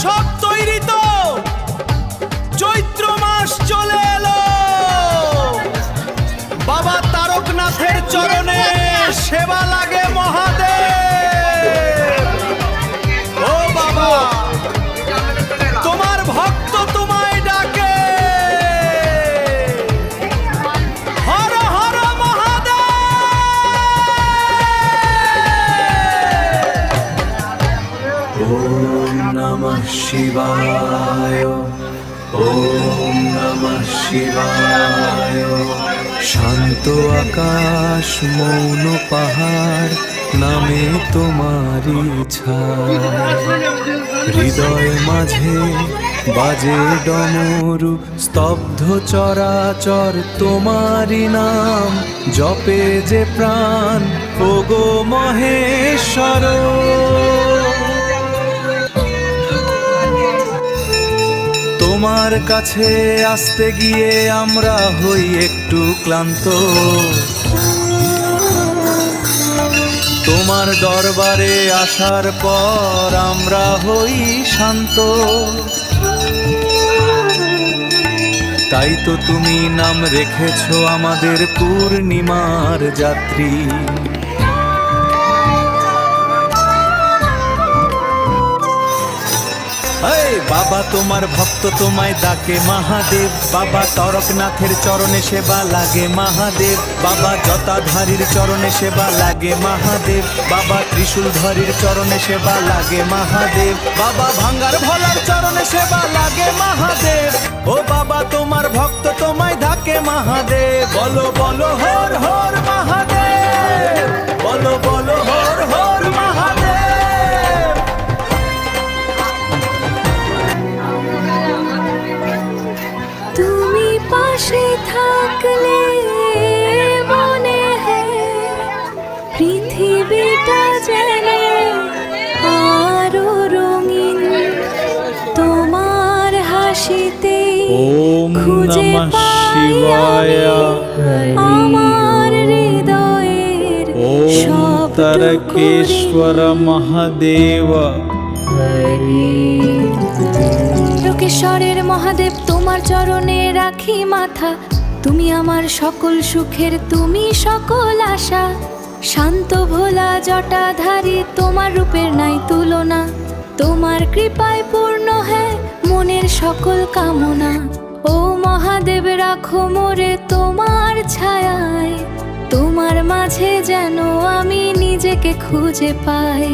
সব তৈরি তো? চৈত্র মাস চলে এলো, বাবা তারকনাথের চরণে সেবা লাগে মহাদেব। ও বাবা, তোমার ভক্ত তোমায় ডাকে। হর হর মহাদেব। ওম নমঃ শিবায়, ওম নমঃ শিবায়। শান্ত আকাশ, মৌন পাহাড়, নামে তোমারি ছায়। হৃদয় মাঝে বাজে ডমরু, স্তব্ধ চরাচর তোমারি নাম জপে যে প্রাণ। ওগো মহেশ্বর, তোমার কাছে আসতে গিয়ে আমরা হই একটু ক্লান্ত। তোমার দরবারে আসার পর আমরা হই শান্ত। তাই তো তুমি নাম রেখেছো আমাদের পূর্ণিমার যাত্রী। বাবা তোমার ভক্ত তোমায় ডাকে মহাদেব। বাবা তারকনাথের চরণে সেবা লাগে মহাদেব। বাবা জটাধারীর চরণে সেবা লাগে মহাদেব। বাবা ত্রিশূলধারীর চরণে সেবা লাগে মহাদেব। বাবা ভাঙ্গার ভোলার চরণে সেবা লাগে মহাদেব। ও বাবা তোমার ভক্ত তোমায় ডাকে মহাদেব। বলো বলো হর হর মহাদেব, বলো বলো হর হর মহাদেব। তুমি পাশে থাকলে মনে হয় পৃথিবীটা যেন আরো রঙিন। তোমার হাসিতে খুঁজে পাই আমার হৃদয়ের শব্দ। তারকেশ্বর মহাদেব। লোকেশ্বরের মহাদেব তোমার চরণে রাখি মাথা। তুমি আমার সকল সুখের, তুমি সকল আশা। শান্ত ভোলা জটাধারী, তোমার রূপের নাই তুলনা। তোমার কৃপায় পূর্ণ হয় মনের সকল কামনা। ও মহাদেব রাখো মোরে তোমার ছায়ায়। তোমার মাঝে যেন আমি নিজেকে খুঁজে পাই।